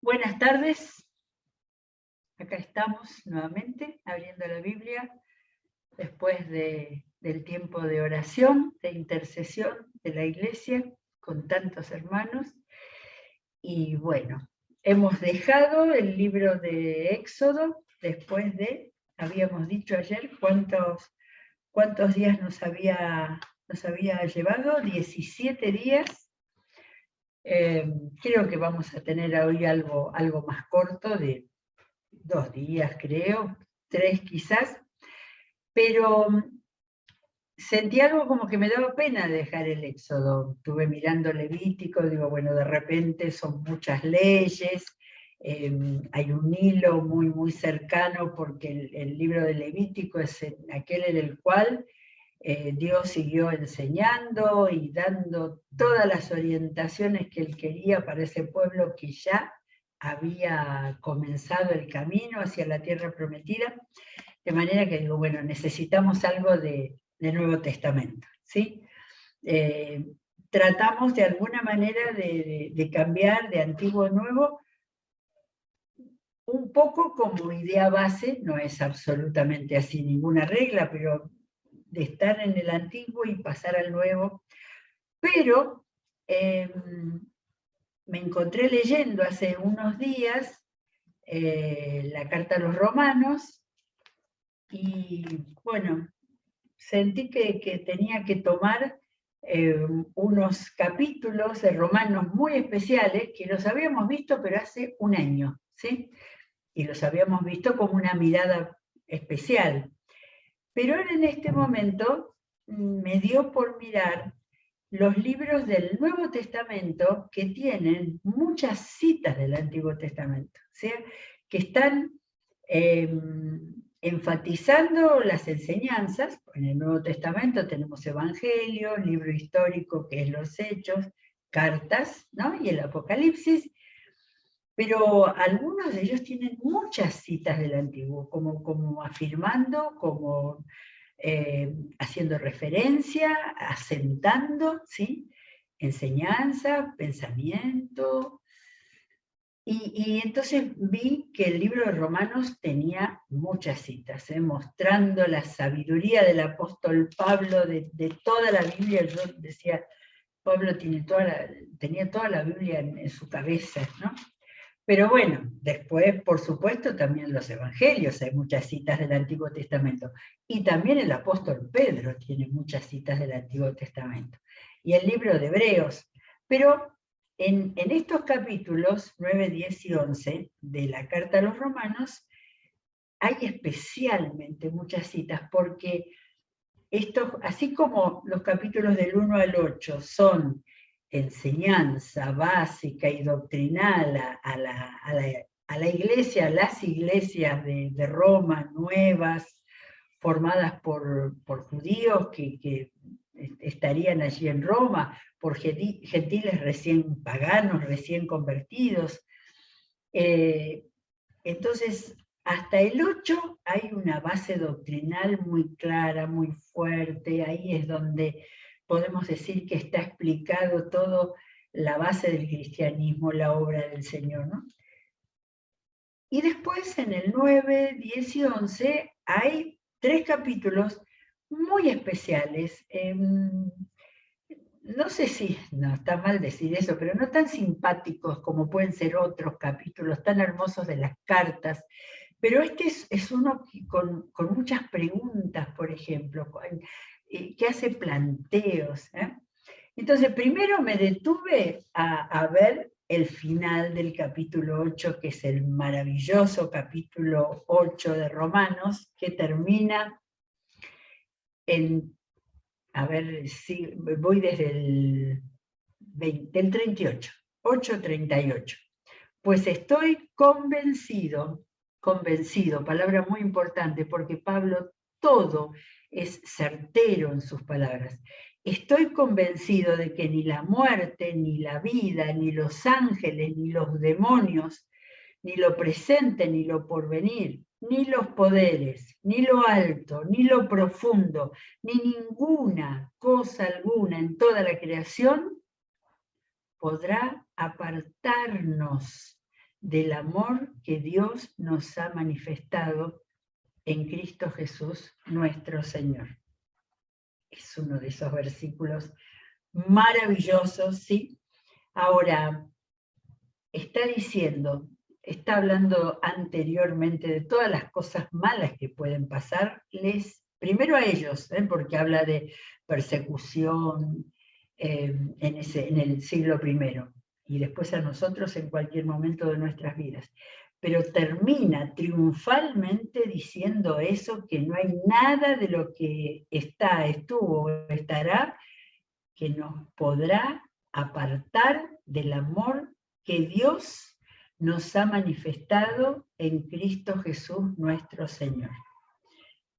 Buenas tardes, acá estamos nuevamente abriendo la Biblia después del tiempo de oración, de intercesión de la Iglesia con tantos hermanos. Y bueno, hemos dejado el libro de Éxodo después de, habíamos dicho ayer, cuántos días nos había llevado, 17 días. Creo que vamos a tener hoy algo más corto, de 2 días creo, 3 quizás, pero sentí algo como que me daba pena dejar el Éxodo. Estuve mirando Levítico, digo, bueno, de repente son muchas leyes, hay un hilo muy cercano porque el libro de Levítico es aquel en el cual Dios siguió enseñando y dando todas las orientaciones que Él quería para ese pueblo que ya había comenzado el camino hacia la tierra prometida, de manera que digo, bueno, necesitamos algo de Nuevo Testamento, ¿sí? Tratamos de alguna manera de cambiar de antiguo a nuevo, un poco como idea base, no es absolutamente así ninguna regla, pero de estar en el antiguo y pasar al nuevo. Pero me encontré leyendo hace unos días la carta a los Romanos y bueno, sentí que tenía que tomar unos capítulos de Romanos muy especiales que los habíamos visto pero hace un año, ¿sí? Y los habíamos visto como una mirada especial. Pero ahora en este momento me dio por mirar los libros del Nuevo Testamento que tienen muchas citas del Antiguo Testamento, o sea, que están enfatizando las enseñanzas. En el Nuevo Testamento tenemos Evangelio, libro histórico que es los Hechos, cartas, ¿no? Y el Apocalipsis, pero algunos de ellos tienen muchas citas del Antiguo, como afirmando, como haciendo referencia, asentando, ¿sí? Enseñanza, pensamiento. Y entonces vi que el libro de Romanos tenía muchas citas, mostrando la sabiduría del apóstol Pablo de toda la Biblia. Yo decía, Pablo tenía toda la Biblia en su cabeza, ¿no? Pero bueno, después, por supuesto, también los evangelios, hay muchas citas del Antiguo Testamento. Y también el apóstol Pedro tiene muchas citas del Antiguo Testamento. Y el libro de Hebreos. Pero en estos capítulos 9, 10 y 11 de la Carta a los Romanos, hay especialmente muchas citas, porque estos, así como los capítulos del 1 al 8 son enseñanza básica y doctrinal a la iglesia, a las iglesias de Roma nuevas, formadas por judíos que estarían allí en Roma, por gentiles recién paganos, recién convertidos. Entonces, hasta el 8 hay una base doctrinal muy clara, muy fuerte. Ahí es donde podemos decir que está explicado todo la base del cristianismo, la obra del Señor, ¿no? Y después en el 9, 10 y 11 hay 3 capítulos muy especiales. No sé si, no está mal decir eso, pero no tan simpáticos como pueden ser otros capítulos tan hermosos de las cartas. Pero este es uno con muchas preguntas, por ejemplo, que hace planteos. Entonces, primero me detuve a ver el final del capítulo 8, que es el maravilloso capítulo 8 de Romanos, que termina en, a ver si voy desde el 38, 8:38. Pues estoy convencido, palabra muy importante, porque Pablo todo es certero en sus palabras. Estoy convencido de que ni la muerte, ni la vida, ni los ángeles, ni los demonios, ni lo presente, ni lo porvenir, ni los poderes, ni lo alto, ni lo profundo, ni ninguna cosa alguna en toda la creación podrá apartarnos del amor que Dios nos ha manifestado en Cristo Jesús, nuestro Señor. Es uno de esos versículos maravillosos, ¿sí? Ahora, está hablando anteriormente de todas las cosas malas que pueden pasarles, primero a ellos, porque habla de persecución en el siglo I, y después a nosotros en cualquier momento de nuestras vidas. Pero termina triunfalmente diciendo eso, que no hay nada de lo que estuvo o estará que nos podrá apartar del amor que Dios nos ha manifestado en Cristo Jesús nuestro Señor.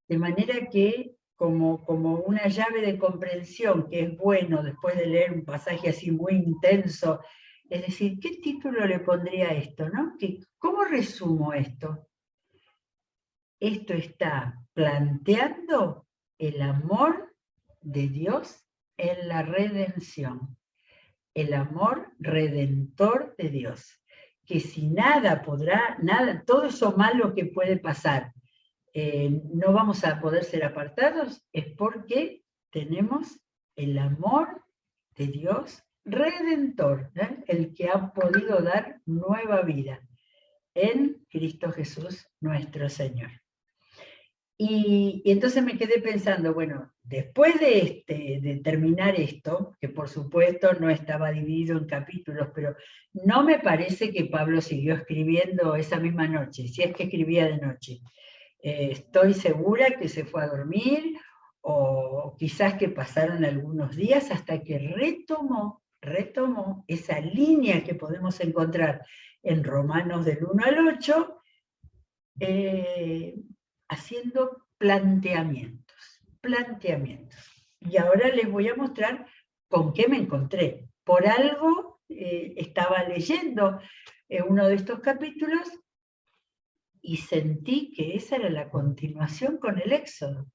De manera que, como una llave de comprensión, que es bueno después de leer un pasaje así muy intenso, es decir, ¿qué título le pondría a esto, no? ¿Cómo resumo esto? Esto está planteando el amor de Dios en la redención, el amor redentor de Dios, que si nada, todo eso malo que puede pasar, no vamos a poder ser apartados, es porque tenemos el amor de Dios redentor, el que ha podido dar nueva vida en Cristo Jesús nuestro Señor. Y entonces me quedé pensando, bueno, después de terminar esto, que por supuesto no estaba dividido en capítulos, pero no me parece que Pablo siguió escribiendo esa misma noche, si es que escribía de noche. Estoy segura que se fue a dormir, o quizás que pasaron algunos días hasta que retomó esa línea que podemos encontrar en Romanos del 1 al 8, haciendo planteamientos. Y ahora les voy a mostrar con qué me encontré. Por algo estaba leyendo uno de estos capítulos y sentí que esa era la continuación con el Éxodo.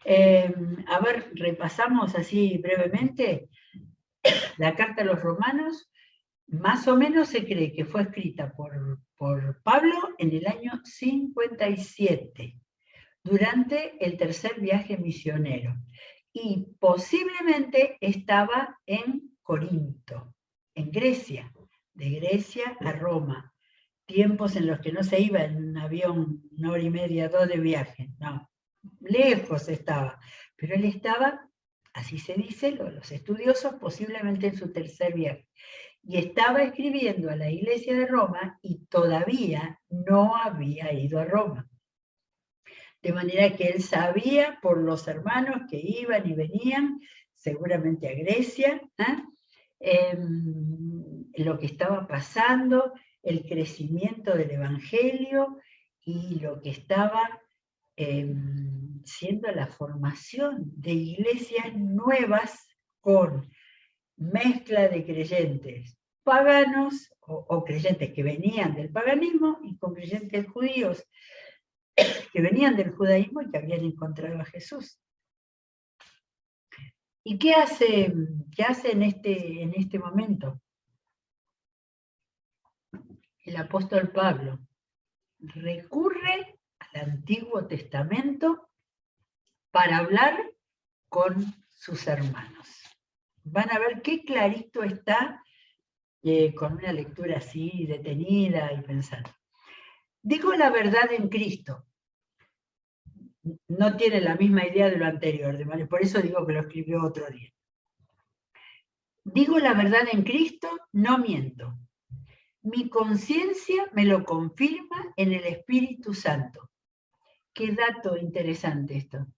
A ver, repasamos así brevemente la carta a los Romanos. Más o menos se cree que fue escrita por Pablo en el año 57, durante el tercer viaje misionero. Y posiblemente estaba en Corinto, en Grecia, de Grecia a Roma. Tiempos en los que no se iba en un avión 1 hora y media, 2 de viaje, no, lejos estaba. Pero él estaba, así se dice, los estudiosos, posiblemente en su tercer viaje. Y estaba escribiendo a la iglesia de Roma y todavía no había ido a Roma. De manera que él sabía por los hermanos que iban y venían, seguramente a Grecia, lo que estaba pasando, el crecimiento del Evangelio y lo que estaba siendo la formación de iglesias nuevas con mezcla de creyentes paganos o creyentes que venían del paganismo y con creyentes judíos que venían del judaísmo y que habían encontrado a Jesús. ¿Y qué hace en este momento? El apóstol Pablo recurre al Antiguo Testamento para hablar con sus hermanos. Van a ver qué clarito está con una lectura así detenida y pensando. Digo la verdad en Cristo. No tiene la misma idea de lo anterior, por eso digo que lo escribió otro día. Digo la verdad en Cristo, no miento. Mi conciencia me lo confirma en el Espíritu Santo. Qué dato interesante esto.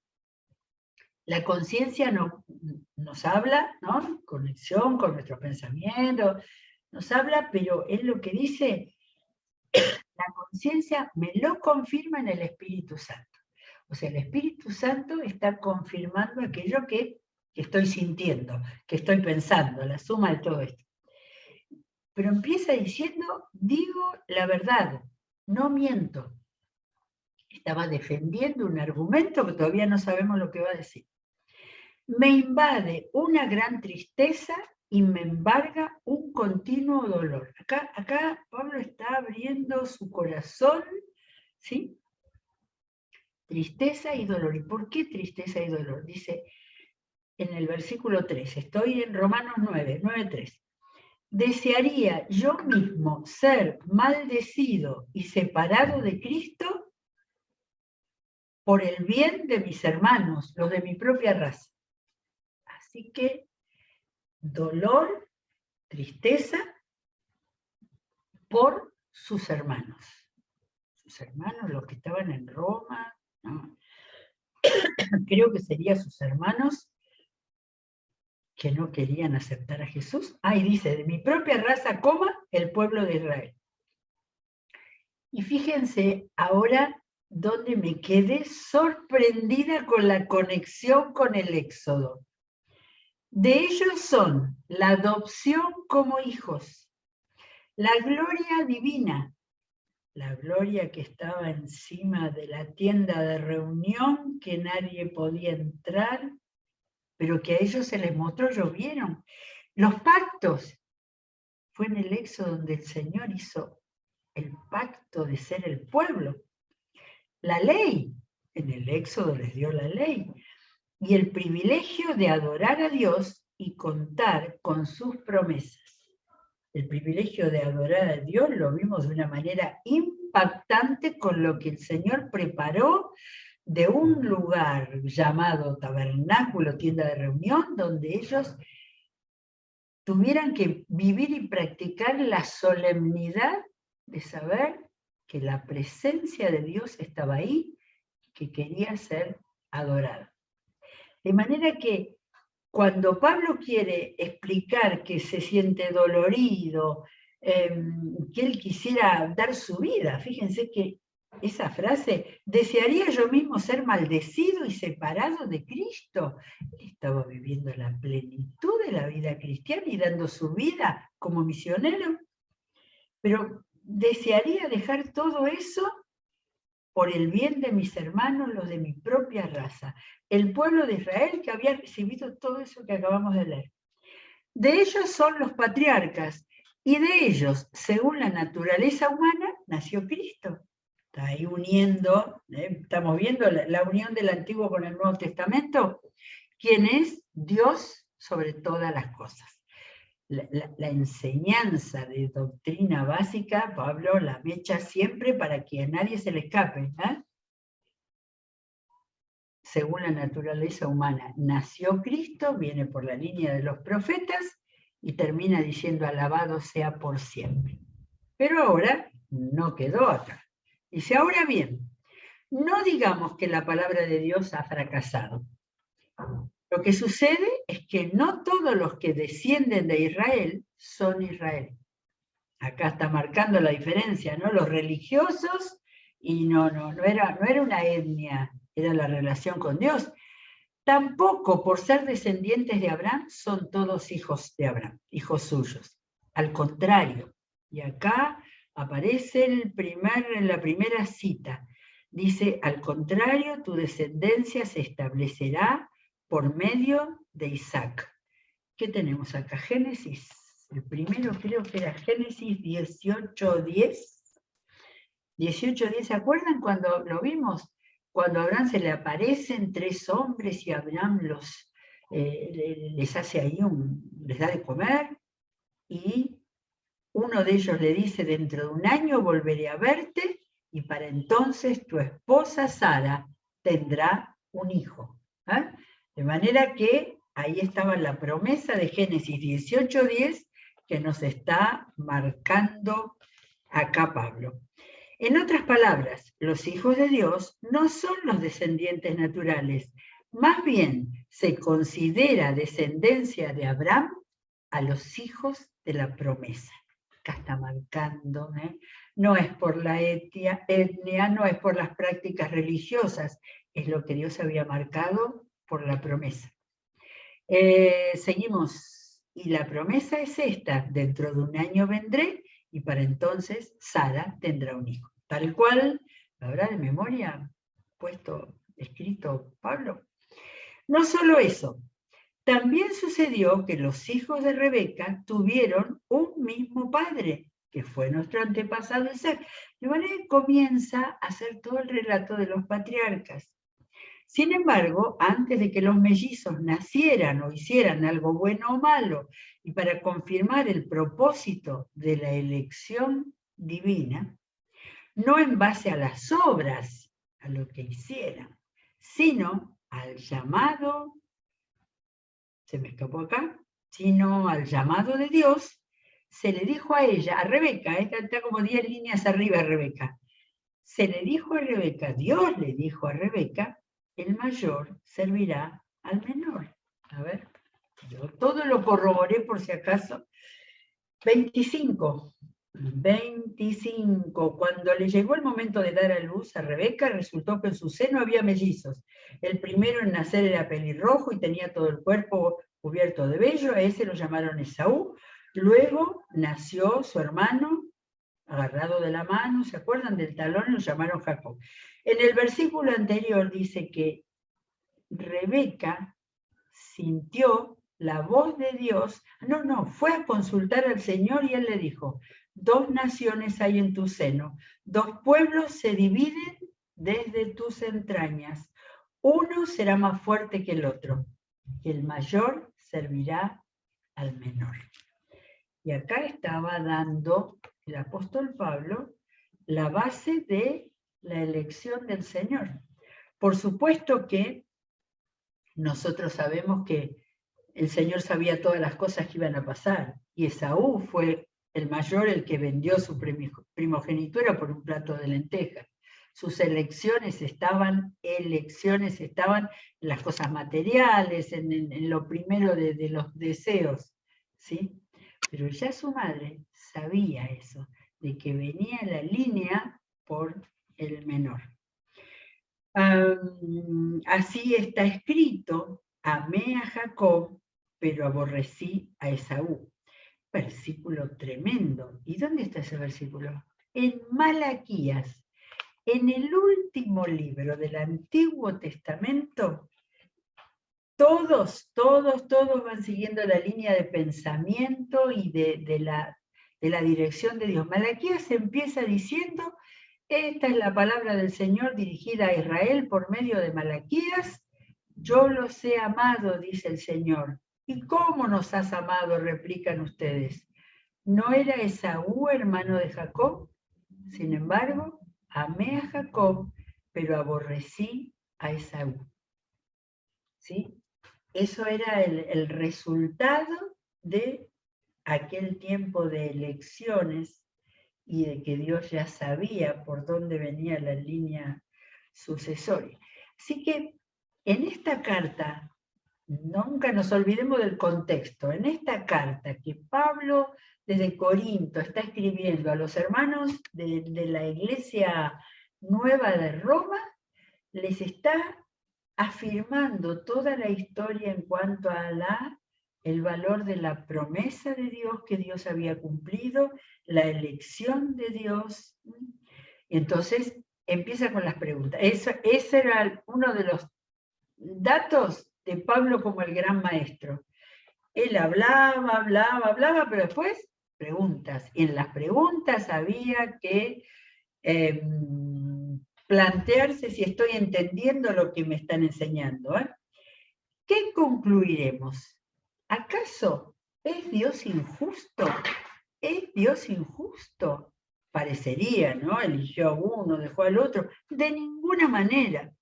La conciencia nos habla, ¿no? Conexión con nuestros pensamientos, nos habla, pero es lo que dice, la conciencia me lo confirma en el Espíritu Santo. O sea, el Espíritu Santo está confirmando aquello que estoy sintiendo, que estoy pensando, la suma de todo esto. Pero empieza diciendo, digo la verdad, no miento. Estaba defendiendo un argumento que todavía no sabemos lo que va a decir. Me invade una gran tristeza y me embarga un continuo dolor. Acá Pablo está abriendo su corazón, ¿sí? Tristeza y dolor. ¿Y por qué tristeza y dolor? Dice en el versículo 3, estoy en Romanos 9:3. ¿Desearía yo mismo ser maldecido y separado de Cristo por el bien de mis hermanos, los de mi propia raza? Así que dolor, tristeza por sus hermanos. Sus hermanos, los que estaban en Roma, ¿no? Creo que serían sus hermanos que no querían aceptar a Jesús. Y dice, de mi propia raza, el pueblo de Israel. Y fíjense ahora donde me quedé sorprendida con la conexión con el Éxodo. De ellos son la adopción como hijos, la gloria divina, la gloria que estaba encima de la tienda de reunión, que nadie podía entrar, pero que a ellos se les mostró, ellos vieron. Los pactos, fue en el Éxodo donde el Señor hizo el pacto de ser el pueblo. La ley, en el Éxodo les dio la ley. Y el privilegio de adorar a Dios y contar con sus promesas. El privilegio de adorar a Dios lo vimos de una manera impactante con lo que el Señor preparó de un lugar llamado tabernáculo, tienda de reunión, donde ellos tuvieran que vivir y practicar la solemnidad de saber que la presencia de Dios estaba ahí, que quería ser adorada. De manera que cuando Pablo quiere explicar que se siente dolorido, que él quisiera dar su vida, fíjense que esa frase, desearía yo mismo ser maldecido y separado de Cristo. Él estaba viviendo la plenitud de la vida cristiana y dando su vida como misionero, pero desearía dejar todo eso por el bien de mis hermanos, los de mi propia raza, el pueblo de Israel que había recibido todo eso que acabamos de leer. De ellos son los patriarcas, y de ellos, según la naturaleza humana, nació Cristo. Está ahí uniendo, estamos viendo la unión del Antiguo con el Nuevo Testamento, quien es Dios sobre todas las cosas. La enseñanza de doctrina básica, Pablo la mecha siempre para que a nadie se le escape. Según la naturaleza humana, nació Cristo, viene por la línea de los profetas y termina diciendo alabado sea por siempre. Pero ahora no quedó acá. Dice, ahora bien, no digamos que la palabra de Dios ha fracasado. Lo que sucede es que no todos los que descienden de Israel son Israel. Acá está marcando la diferencia, ¿no? Los religiosos, y no era una etnia, era la relación con Dios. Tampoco por ser descendientes de Abraham son todos hijos de Abraham, hijos suyos. Al contrario, y acá aparece en la primera cita, dice, al contrario, tu descendencia se establecerá por medio de Isaac. ¿Qué tenemos acá? Génesis, el primero creo que era Génesis 18:10. 18:10, ¿se acuerdan cuando lo vimos? Cuando a Abraham se le aparecen 3 hombres y Abraham les hace ahí les da de comer, y uno de ellos le dice, dentro de un año volveré a verte, y para entonces tu esposa Sara tendrá un hijo. De manera que ahí estaba la promesa de Génesis 18:10 que nos está marcando acá Pablo. En otras palabras, los hijos de Dios no son los descendientes naturales, más bien se considera descendencia de Abraham a los hijos de la promesa. Acá está marcando, no es por la etnia, no es por las prácticas religiosas, es lo que Dios había marcado por la promesa. Seguimos, y la promesa es esta, dentro de un año vendré, y para entonces Sara tendrá un hijo. Tal cual, ¿lo habrá de memoria escrito Pablo? No solo eso, También sucedió que los hijos de Rebeca tuvieron un mismo padre, que fue nuestro antepasado Isaac. De manera que comienza a hacer todo el relato de los patriarcas. Sin embargo, antes de que los mellizos nacieran o hicieran algo bueno o malo, y para confirmar el propósito de la elección divina, no en base a las obras, a lo que hicieran, sino al llamado, se me escapó acá, sino al llamado de Dios, se le dijo a ella, a Rebeca, está como 10 líneas arriba Rebeca, se le dijo a Rebeca, Dios le dijo a Rebeca, el mayor servirá al menor. A ver, yo todo lo corroboré por si acaso. 25. Cuando le llegó el momento de dar a luz a Rebeca, resultó que en su seno había mellizos. El primero en nacer era pelirrojo y tenía todo el cuerpo cubierto de vello, a ese lo llamaron Esaú. Luego nació su hermano, agarrado de la mano, ¿se acuerdan del talón? Lo llamaron Jacob. En el versículo anterior dice que Rebeca sintió la voz de Dios, fue a consultar al Señor y él le dijo, 2 naciones hay en tu seno, 2 pueblos se dividen desde tus entrañas, uno será más fuerte que el otro, y el mayor servirá al menor. Y acá estaba dando el apóstol Pablo la base de la elección del Señor. Por supuesto que nosotros sabemos que el Señor sabía todas las cosas que iban a pasar, y Esaú fue el mayor, el que vendió su primogenitura por un plato de lentejas. Sus elecciones estaban en las cosas materiales, en lo primero de los deseos, ¿sí? Pero ya su madre sabía eso, de que venía la línea por el menor. Así está escrito, amé a Jacob, pero aborrecí a Esaú. Versículo tremendo. ¿Y dónde está ese versículo? En Malaquías, en el último libro del Antiguo Testamento, todos van siguiendo la línea de pensamiento y de la dirección de Dios. Malaquías empieza diciendo, esta es la palabra del Señor dirigida a Israel por medio de Malaquías, yo los he amado, dice el Señor. ¿Y cómo nos has amado?, replican ustedes. ¿No era Esaú hermano de Jacob? Sin embargo, amé a Jacob, pero aborrecí a Esaú. ¿Sí? Eso era el resultado de aquel tiempo de elecciones y de que Dios ya sabía por dónde venía la línea sucesoria. Así que en esta carta, nunca nos olvidemos del contexto, en esta carta que Pablo desde Corinto está escribiendo a los hermanos de la Iglesia Nueva de Roma, les está afirmando toda la historia en cuanto a el valor de la promesa de Dios que Dios había cumplido, la elección de Dios. Entonces empieza con las preguntas. Ese era uno de los datos de Pablo como el gran maestro. Él hablaba, pero después preguntas. Y en las preguntas había que plantearse si estoy entendiendo lo que me están enseñando. ¿Qué concluiremos? ¿Acaso es Dios injusto? ¿Es Dios injusto? Parecería, ¿no? Eligió a uno, dejó al otro. De ninguna manera.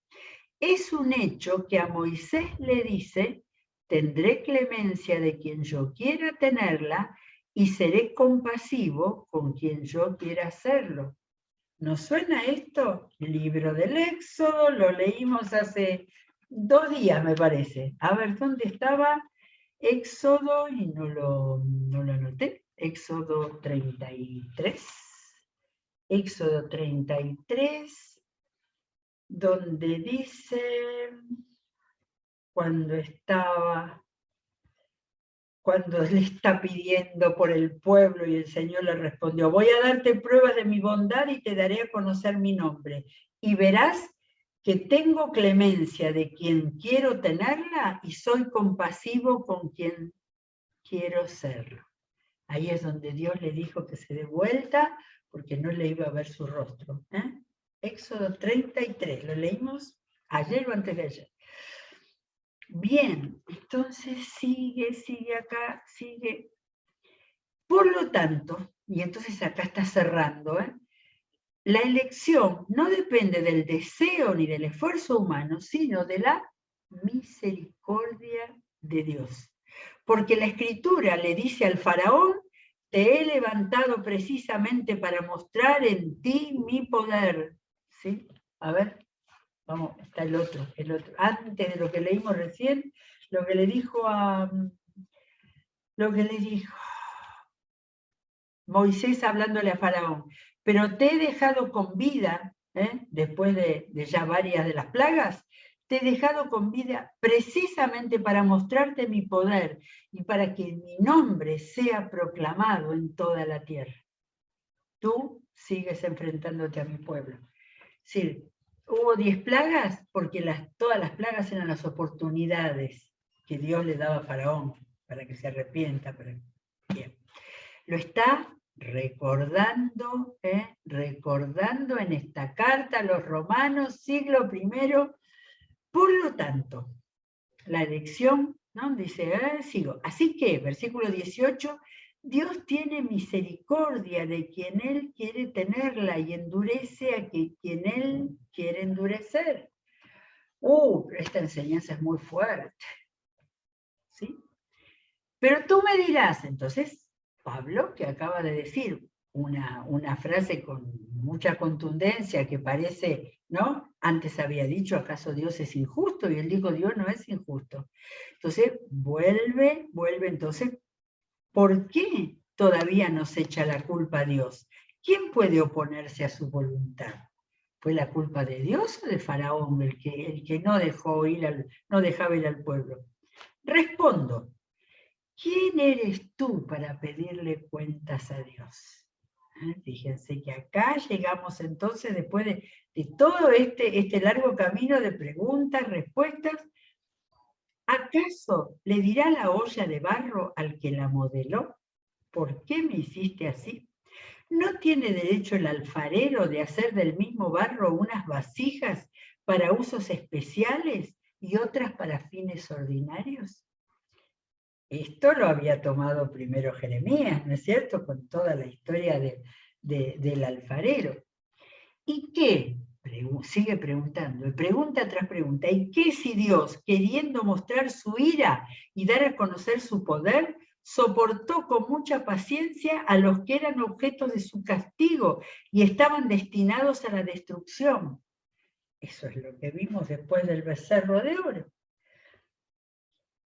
Es un hecho que a Moisés le dice, tendré clemencia de quien yo quiera tenerla y seré compasivo con quien yo quiera hacerlo. ¿Nos suena esto? Libro del Éxodo, lo leímos hace 2 días, me parece. A ver, ¿dónde estaba? Éxodo, y no lo anoté. Éxodo 33. Éxodo 33, donde dice, cuando le está pidiendo por el pueblo y el Señor le respondió, voy a darte pruebas de mi bondad y te daré a conocer mi nombre. Y verás que tengo clemencia de quien quiero tenerla y soy compasivo con quien quiero serlo. Ahí es donde Dios le dijo que se dé vuelta porque no le iba a ver su rostro. Éxodo 33, lo leímos ayer o antes de ayer. Bien, entonces sigue acá, sigue. Por lo tanto, y entonces acá está cerrando, la elección no depende del deseo ni del esfuerzo humano, sino de la misericordia de Dios. Porque la Escritura le dice al faraón, te he levantado precisamente para mostrar en ti mi poder. ¿Sí? A ver, vamos, está el otro. Antes de lo que leímos recién, lo que le dijo Moisés hablándole a Faraón, pero te he dejado con vida, después de ya varias de las plagas, te he dejado con vida precisamente para mostrarte mi poder y para que mi nombre sea proclamado en toda la tierra. Tú sigues enfrentándote a mi pueblo. Es decir, hubo 10 plagas porque todas las plagas eran las oportunidades que Dios le daba a Faraón para que se arrepienta. Bien. Lo está recordando en esta carta a los romanos, siglo I. Por lo tanto, la elección, ¿no? Dice, sigo. Así que, versículo 18, Dios tiene misericordia de quien Él quiere tenerla y endurece a quien Él quiere endurecer. Esta enseñanza es muy fuerte. ¿Sí? Pero tú me dirás, entonces, Pablo, que acaba de decir una frase con mucha contundencia que parece, ¿no? Antes había dicho, ¿acaso Dios es injusto? Y él dijo, Dios no es injusto. Entonces, vuelve, entonces, ¿por qué todavía nos echa la culpa a Dios? ¿Quién puede oponerse a su voluntad? ¿Fue la culpa de Dios o de Faraón, el que no dejaba ir al pueblo? Respondo, ¿quién eres tú para pedirle cuentas a Dios? Fíjense que acá llegamos entonces, después de todo este largo camino de preguntas, respuestas, ¿acaso le dirá la olla de barro al que la modeló? ¿Por qué me hiciste así? ¿No tiene derecho el alfarero de hacer del mismo barro unas vasijas para usos especiales y otras para fines ordinarios? Esto lo había tomado primero Jeremías, ¿no es cierto?, con toda la historia del alfarero. ¿Y qué? Sigue preguntando, y pregunta tras pregunta, ¿y qué si Dios, queriendo mostrar su ira y dar a conocer su poder, soportó con mucha paciencia a los que eran objetos de su castigo y estaban destinados a la destrucción? Eso es lo que vimos después del becerro de oro.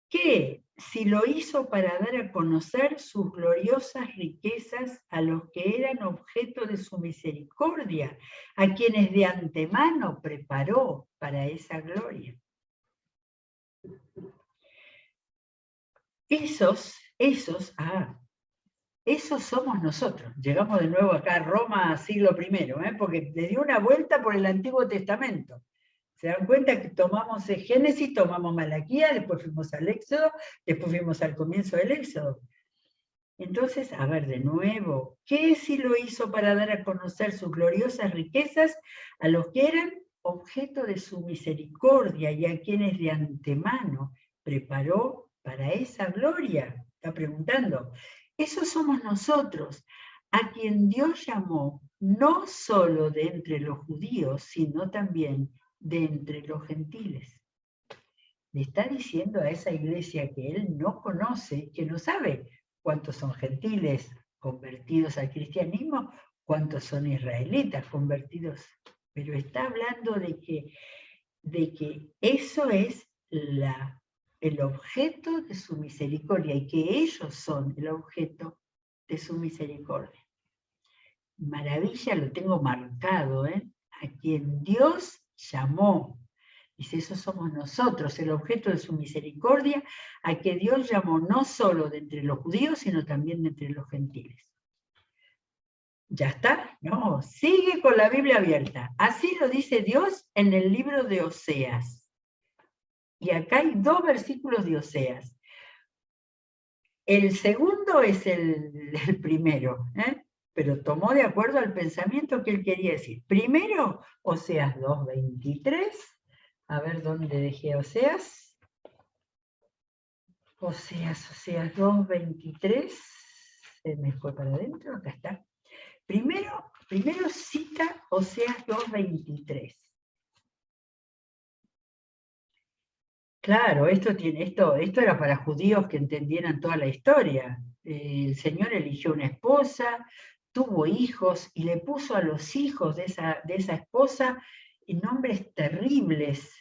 ¿Qué si lo hizo para dar a conocer sus gloriosas riquezas a los que eran objeto de su misericordia, a quienes de antemano preparó para esa gloria? Esos somos nosotros. Llegamos de nuevo acá a Roma, siglo I, porque le dio una vuelta por el Antiguo Testamento. ¿Se dan cuenta que tomamos Génesis, tomamos Malaquía, después fuimos al Éxodo, después fuimos al comienzo del Éxodo? Entonces, a ver, de nuevo, ¿qué si lo hizo para dar a conocer sus gloriosas riquezas a los que eran objeto de su misericordia y a quienes de antemano preparó para esa gloria? Está preguntando. Esos somos nosotros, a quien Dios llamó no solo de entre los judíos, sino también de entre los gentiles. Le está diciendo a esa iglesia que él no conoce, que no sabe cuántos son gentiles convertidos al cristianismo, cuántos son israelitas convertidos, pero está hablando de que eso es el objeto de su misericordia y que ellos son el objeto de su misericordia. Maravilla, lo tengo marcado, a quien Dios llamó. Dice, eso somos nosotros, el objeto de su misericordia, a que Dios llamó no solo de entre los judíos, sino también de entre los gentiles. Ya está, no, sigue con la Biblia abierta. Así lo dice Dios en el libro de Oseas. Y acá hay 2 versículos de Oseas. El segundo es el primero, pero tomó de acuerdo al pensamiento que él quería decir. Primero, Oseas 2:23. A ver dónde dejé Oseas. Oseas 2:23. Se me fue para adentro, acá está. Primero cita Oseas 2:23. Claro, esto era para judíos que entendieran toda la historia. El Señor eligió una esposa, tuvo hijos y le puso a los hijos de esa esposa nombres terribles,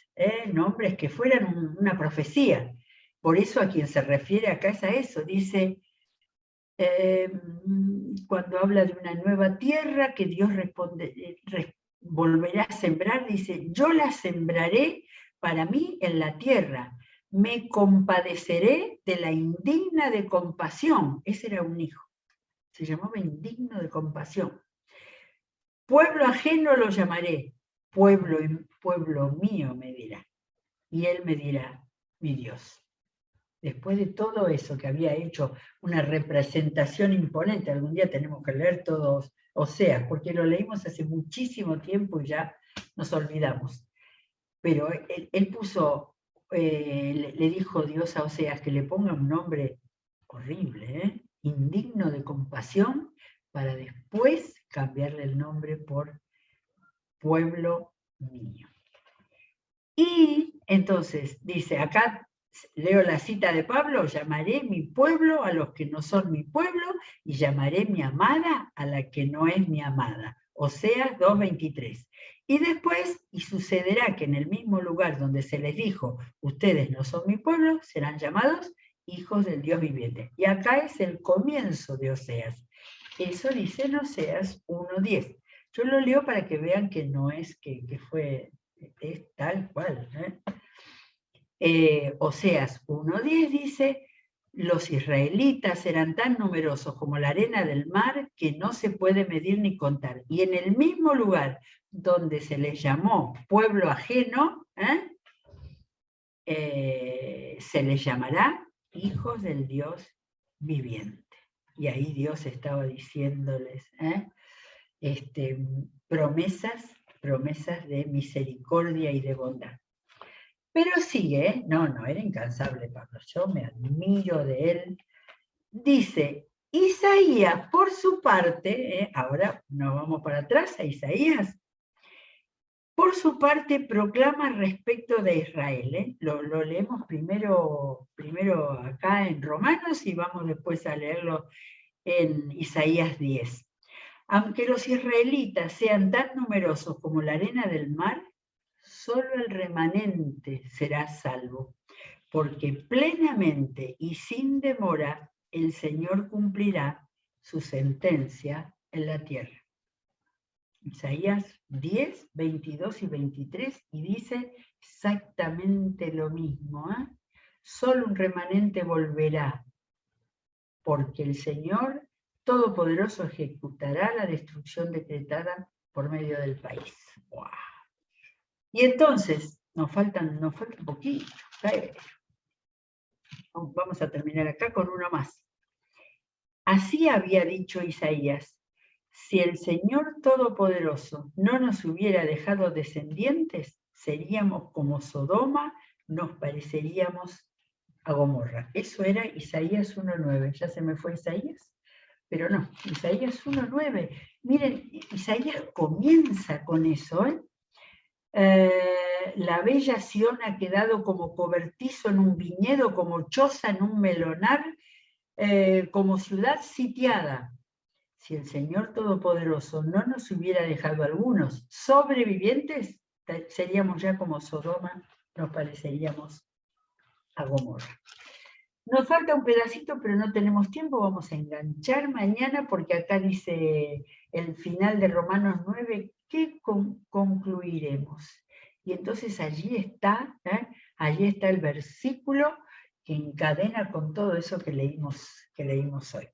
nombres que fueran una profecía. Por eso a quien se refiere acá es a eso, dice, cuando habla de una nueva tierra que Dios volverá a sembrar, dice, yo la sembraré para mí en la tierra, me compadeceré de la indigna de compasión. Ese era un hijo, se llamaba indigno de compasión. Pueblo ajeno lo llamaré, pueblo mío me dirá, y él me dirá, mi Dios. Después de todo eso que había hecho, una representación imponente, algún día tenemos que leer todos Oseas, porque lo leímos hace muchísimo tiempo y ya nos olvidamos. Pero él puso, le dijo Dios a Oseas que le ponga un nombre horrible, indigno de compasión, para después cambiarle el nombre por pueblo mío. Y entonces dice, acá leo la cita de Pablo, llamaré mi pueblo a los que no son mi pueblo y llamaré mi amada a la que no es mi amada. Oseas 2:23. Y después, y sucederá que en el mismo lugar donde se les dijo, ustedes no son mi pueblo, serán llamados hijos del Dios viviente. Y acá es el comienzo de Oseas. Eso dice en Oseas 1:10. Yo lo leo para que vean que no es que fue, es tal cual. Oseas 1:10 dice, los israelitas eran tan numerosos como la arena del mar que no se puede medir ni contar. Y en el mismo lugar donde se les llamó pueblo ajeno, se les llamará hijos del Dios viviente. Y ahí Dios estaba diciéndoles promesas de misericordia y de bondad. Pero sigue, no, era incansable Pablo, yo me admiro de él. Dice, Isaías, por su parte, ahora nos vamos para atrás a Isaías, por su parte proclama respecto de Israel. Lo leemos primero acá en Romanos y vamos después a leerlo en Isaías 10. Aunque los israelitas sean tan numerosos como la arena del mar, solo el remanente será salvo, porque plenamente y sin demora el Señor cumplirá su sentencia en la tierra. Isaías 10, 22 y 23, y dice exactamente lo mismo. Solo un remanente volverá, porque el Señor Todopoderoso ejecutará la destrucción decretada por medio del país. ¡Wow! Y entonces, nos falta un poquito. Vamos a terminar acá con uno más. Así había dicho Isaías, si el Señor Todopoderoso no nos hubiera dejado descendientes, seríamos como Sodoma, nos pareceríamos a Gomorra. Eso era Isaías 1:9. ¿Ya se me fue Isaías? Pero no, Isaías 1:9. Miren, Isaías comienza con eso, la bella Sión ha quedado como cobertizo en un viñedo, como choza en un melonar, como ciudad sitiada. Si el Señor Todopoderoso no nos hubiera dejado algunos sobrevivientes, seríamos ya como Sodoma, nos pareceríamos a Gomorra. Nos falta un pedacito, pero no tenemos tiempo, vamos a enganchar mañana, porque acá dice el final de Romanos 9, ¿qué concluiremos? Y entonces allí está el versículo que encadena con todo eso que leímos hoy.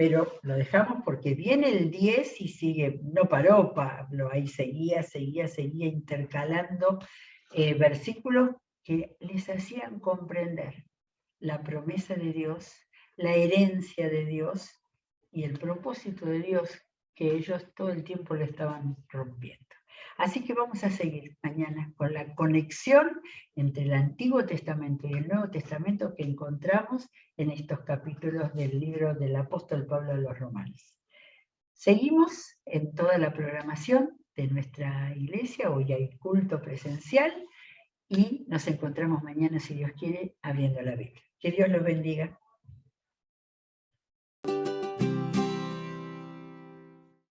pero lo dejamos porque viene el 10 y sigue, no paró Pablo, ahí seguía intercalando versículos que les hacían comprender la promesa de Dios, la herencia de Dios y el propósito de Dios que ellos todo el tiempo le estaban rompiendo. Así que vamos a seguir mañana con la conexión entre el Antiguo Testamento y el Nuevo Testamento que encontramos en estos capítulos del libro del apóstol Pablo a los Romanos. Seguimos en toda la programación de nuestra iglesia, hoy hay culto presencial, y nos encontramos mañana, si Dios quiere, abriendo la Biblia. Que Dios los bendiga.